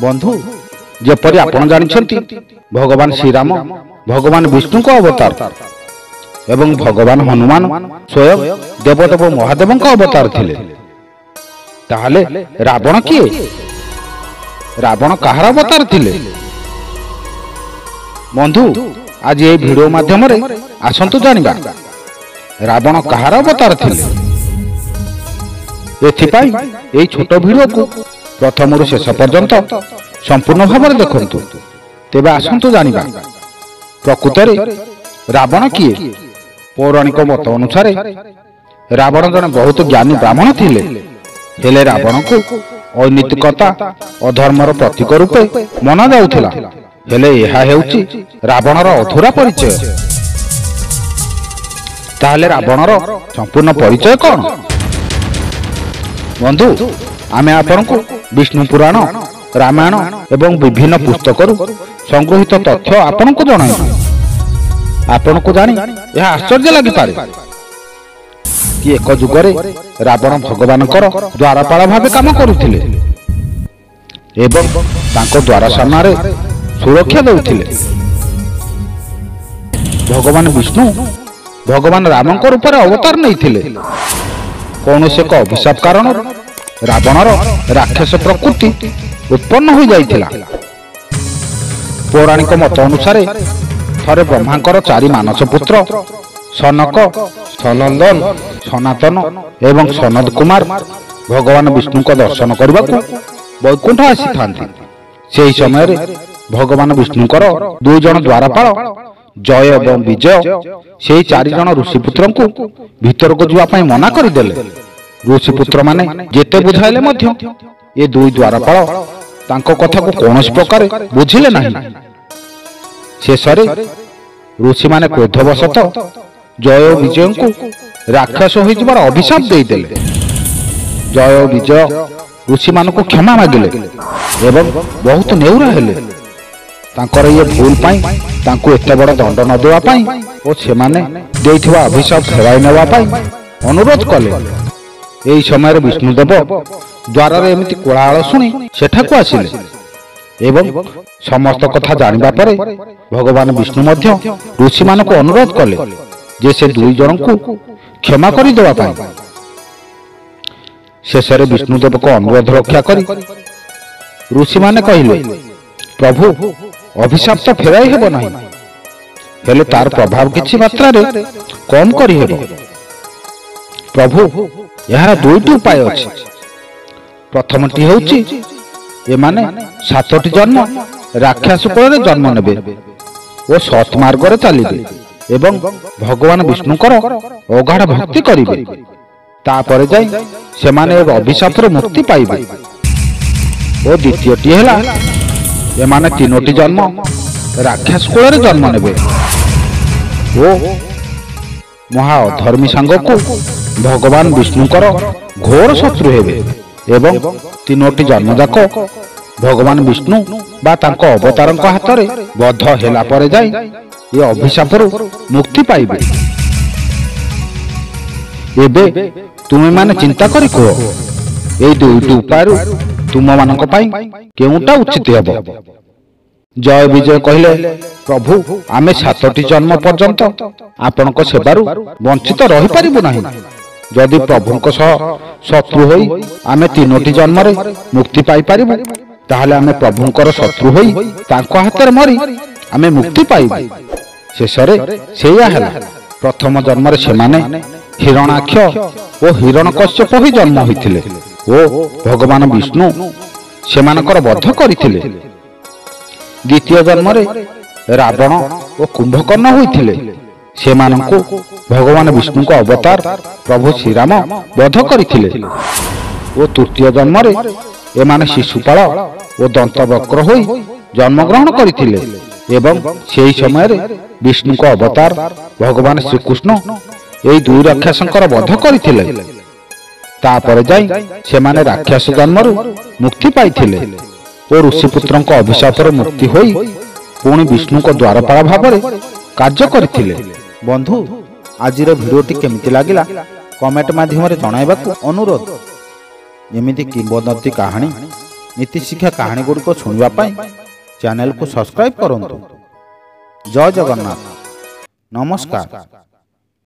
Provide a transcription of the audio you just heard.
बंधु जेपरि आपण जानिछंती भगवान श्रीराम भगवान विष्णु को अवतार एवं भगवान हनुमान स्वयं देवदेव महादेव का अवतार थिले। ताहले रावण किए? रावण कहार अवतार थिले? बंधु आज ये वीडियो माध्यम रे आसंतु जानिबा रावण कहार अवतार थिले। एथिपाई एई छोट वीडियो को प्रथम शेष पर्यंत संपूर्ण भाव में देखंतु। तेबे आसंतु जानिबा प्रकृत रावण किए? पौराणिक मत अनुसार रावण जन बहुत ज्ञानी ब्राह्मण थिले। हेले रावण को अनैतिकता अधर्मर प्रतीक रूपे मना जाउथिला। हेले एहा हेउची रावणर अधूरा परिचय। ताहले रावणर संपूर्ण परिचय कौन? बंधु आमे आपन को विष्णु पुराण रामायण एवं विभिन्न पुस्तक संग्रहित तथ्य आपन को जणाइबा। आपन को जानी यह आश्चर्य लगी पारे कि एक जुगरे रावण भगवानकर द्वारपाल भावे काम करुथिले एवं तांको द्वार सामने सुरक्षा देउथिले। भगवान विष्णु भगवान रामक रूप अवतार नैथिले। कौनसी एक अभिशाप कारण रावणर राक्षस प्रकृति उत्पन्न हो जाइथिला। पौराणिक मत अनुसार थरे ब्रह्मांकर चारि मानस पुत्र सनक स्थलंदन सनातन एवं सनद कुमार भगवान विष्णु को दर्शन करने को वैकुंठ आसी थांती। सेही समय भगवान विष्णुकर दुई जन द्वारपाल जय एवं विजय से चारि जन ऋषिपुत्र को भीतर को जावाई मना करदेले। ऋषिपुत्र माने जेते बुझाइले मध्य ये दुई द्वारपाल तांको कथा को कौनसी प्रकार बुझिले नहीं। शेषरे ऋषि माने क्रोधवशत जय विजय को राक्षस हो जबार अभिशाप देदेले। जय विजय ऋषि मान को क्षमा मागिले एवं बहुत नेउरा हेले। तांकर ये भूल पाई तांको एते बड़ दंड न देवा पाई और से माने देइथिबा अभिशाप फेराई नेवा पाई अनुरोध कले। एही समय विष्णुदेव द्वार रे एमिति कोलाहल सुनी सेठाकु आसिले एवं समस्त कथा जानिबा परे भगवान विष्णु मध्य ऋषि मान को अनुरोध कले जे से दुई जन को क्षमा करि देवा पाई। शेषरे विष्णुदेव को अनुरोध रक्षा करी ऋषि माने कहिले प्रभु अभिशाप तो फेराई हेबो नहीं हेले तार प्रभाव किछि मात्रा रे कम करि हेबो। प्रभु यहाँ दुईटी उपाय अछि। प्रथमटी होउछि एमाने 7टी जन्म राक्षस कुल रे जन्म नेबे ओ सत मार्ग रे चलिबे एवं भगवान विष्णुकर अगाढ़ भक्ति करिबे। तापर जाई सेमाने अभिशाप रे मुक्ति पाइबे। ओ द्वितीयटी हैला एमाने 3टी जन्म राक्षस कुल रे जन्म नेबे ओ महा अधर्मी सांग को भगवान विष्णुकर घोर शत्रु हेबे एवं 3टी जन्म जाक भगवान विष्णु बा तांको अवतारंक हाथ रे बद्ध हेला परे जाई ये अभिशाप मुक्ति पाइबे। एबे तुमे माने चिंता करी कह ए दुईटी उपाय तुम मानक पाई केउटा उचित हेबो? जय विजय कहले प्रभु आमे 7टी जन्म पर्यंत आपनक सेवारु वंचित रही पारिबु नाही। जदि प्रभुंक सह शत्रु होई आमे 3टी जन्म रे मुक्ति पाई पारिबु ताहले आमे प्रभुंकर शत्रु होई तांको हाथ मरी आमे मुक्ति पाइबु। शेषरे सेया हैला प्रथम जन्म रे सेमाने हिरणाक्ष ओ हिरण्यकश्यप होई जन्म होइथिले ओ भगवान विष्णु सेमानकर वध करिथिले। द्वितीय जन्म रे रावण ओ कुंभकर्ण होइथिले सेमानंको भगवान विष्णु को अवतार प्रभु श्रीराम वध करिथिले। ओ तृतीय जन्म रे एमाने शिशुपाल ओ दंतवक्र होई जन्म ग्रहण करिथिले एवं सेही समय रे विष्णु को अवतार भगवान श्रीकृष्ण एई दुई राक्षसंकर वध करिथिले। तापर जाई सेमाने राक्षस जन्मरु मुक्ति पाइथिले और ऋषिपुत्र अभिशाप मुक्ति होई पुणी विष्णु को द्वारपाल भाव में कार्य करथिले। बंधु आज भिडियोटी केमिति लागिला कमेंट माध्यम रे जणाइबाकू अनुरोध। एमिति किंवदंती कहानी नीतिशिक्षा कहानी गुड़िक शुणापी चैनल को सब्सक्राइब करूँ। जय जगन्नाथ। नमस्कार।